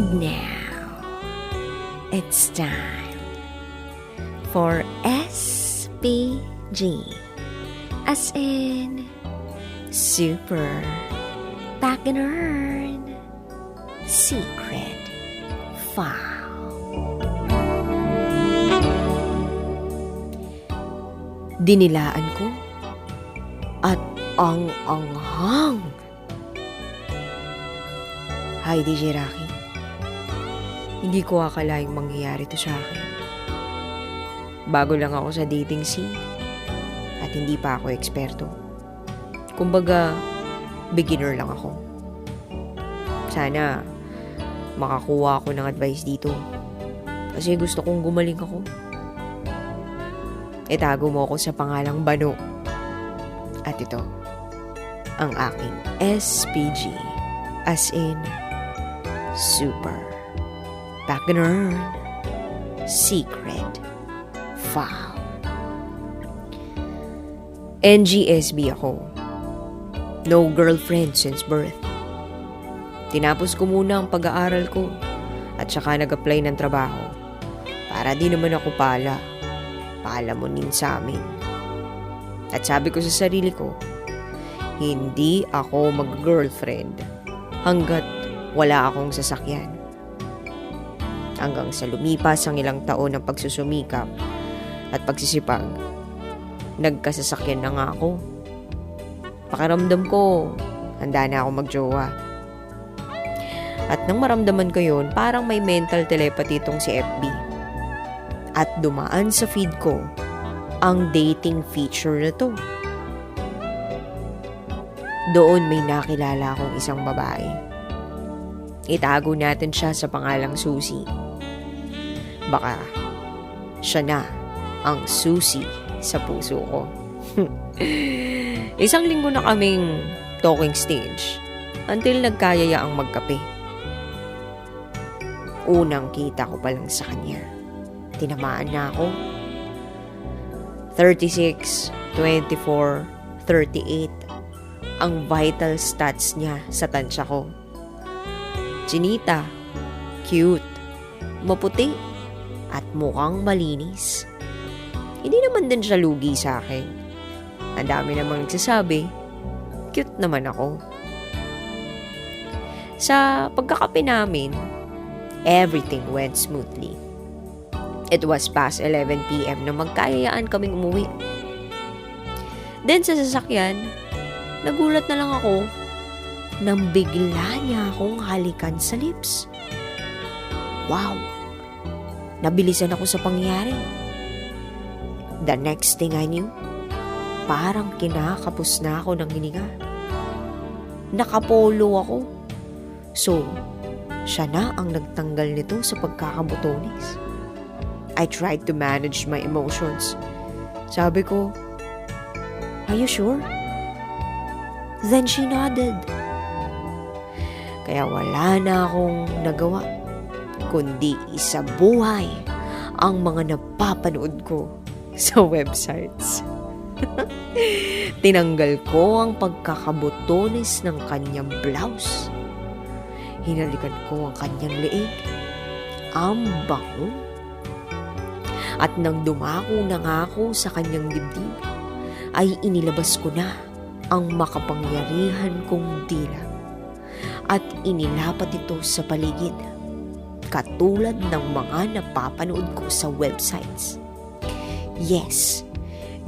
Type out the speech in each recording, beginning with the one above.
And now, it's time for SPG, as in Super Backgammon Secret File. Dinilaan ko at ang anghang. Hi, DJ Rocky. Hindi ko akalaing mangyayari to sa akin. Bago lang ako sa dating scene at hindi pa ako eksperto. Kumbaga, beginner lang ako. Sana makakuha ako ng advice dito kasi gusto kong gumaling ako. Itago mo ako sa pangalang Bano. At ito, ang aking SPG, as in Super Backgammon Secret File. NGSB ako. No girlfriend since birth. Tinapos ko muna ang pag-aaral ko at saka nag-apply ng trabaho para di naman ako palamunin sa amin. At sabi ko sa sarili ko, hindi ako mag-girlfriend hanggat wala akong sasakyan. Hanggang sa lumipas ang ilang taon ng pagsusumikap at pagsisipag, nagkasasakyan na nga ako. Pakiramdam ko, handa na ako magjowa. At nang maramdaman ko yun, parang may mental telepathy itong si FB. At dumaan sa feed ko ang dating feature na to. Doon may nakilala akong isang babae. Itago natin siya sa pangalang Susie. Baka siya na ang susi sa puso ko. Isang linggo na kaming talking stage until nagkayaya ang magkape. Unang kita ko pa lang sa kanya, tinamaan na ako. 36, 24, 38 ang vital stats niya sa tansya ko. Chinita, cute, maputi, at mukhang malinis. Hindi naman din siya lugi sa akin. Ang dami namang nagsasabi, cute naman ako. Sa pagkakape namin, everything went smoothly. It was past 11 p.m. na magkayayaan kaming umuwi. Then sa sasakyan, nagulat na lang ako nang bigla niya akong halikan sa lips. Wow! Nabilisan ako sa pangyayari. The next thing I knew, parang kinakapos na ako ng hininga. Nakapolo ako. So, siya na ang nagtanggal nito sa pagkakabutones. I tried to manage my emotions. Sabi ko, "Are you sure?" Then she nodded. Kaya wala na akong nagawa kundi isabuhay ang mga napapanood ko sa websites. Tinanggal ko ang pagkakabutones ng kanyang blouse. Hinalikan ko ang kanyang leeg. Ang bango. At nang dumako na nga ako sa kanyang dibdib, ay inilabas ko na ang makapangyarihan kong dila at inilapat ito sa paligid, katulad ng mga napapanood ko sa websites. Yes,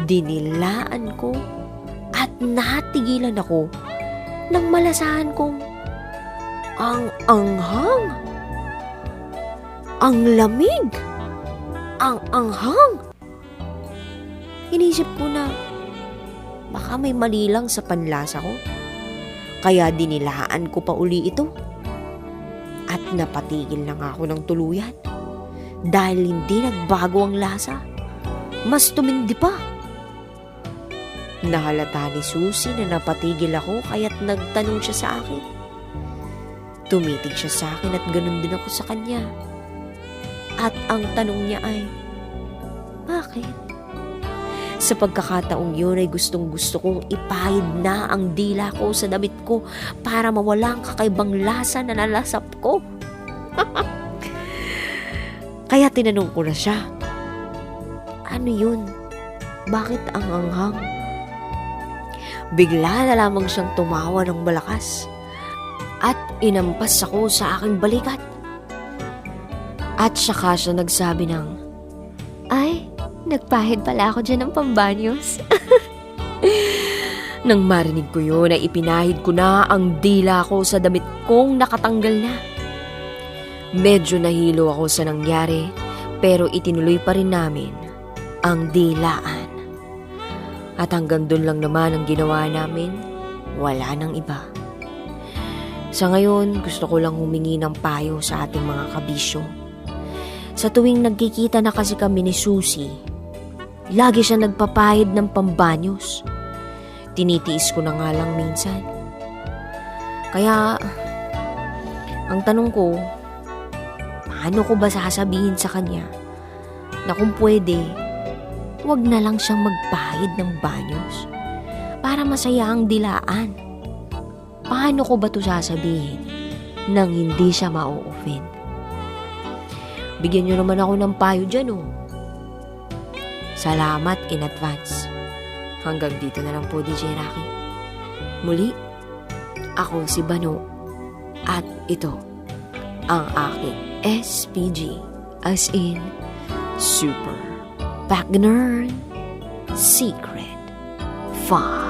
dinilaan ko at natigilan ako nang malasahan kong ang anghang, ang lamig, ang anghang. Inisip ko na baka may mali lang sa panlasa ko, kaya dinilaan ko pa uli ito. At napatigil na nga ako ng tuluyan dahil hindi nagbago ang lasa, mas tumindi pa. Nahalata ni Susie na napatigil ako kaya't nagtanong siya sa akin. Tumitig siya sa akin at ganun din ako sa kanya. At ang tanong niya ay, bakit? Sa pagkakataong yun ay gustong-gusto kong ipahid na ang dila ko sa damit ko para mawala ang kakaibang lasa na nalasap ko. Kaya tinanong ko na siya, ano yun? Bakit ang anghang? Bigla na lamang siyang tumawa ng malakas at inampas ako sa aking balikat. At saka siya nagsabi ng, ay, nagpahid pala ako dyan ng pambanyos. Nang marinig ko yun, ay ipinahid ko na ang dila ko sa damit kong nakatanggal na. Medyo nahilo ako sa nangyari, pero itinuloy pa rin namin ang dilaan. At hanggang doon lang naman ang ginawa namin, wala nang iba. Sa ngayon, gusto ko lang humingi ng payo sa ating mga kabisyo. Sa tuwing nagkikita na kasi kami ni Susie, lagi siya nagpapahid ng pambanyos. Tinitiis ko na nga lang minsan. Kaya, ang tanong ko, paano ko ba sasabihin sa kanya na kung pwede, wag na lang siyang magpahid ng banyos para masaya ang dilaan? Paano ko ba ito sasabihin nang hindi siya ma-offend? Bigyan niyo naman ako ng payo dyan, oh. Salamat in advance. Hanggang dito na lang po, DJ Rocky. Muli, ako si Bano at ito ang aking SPG as in Super Back Nerd Secret 5.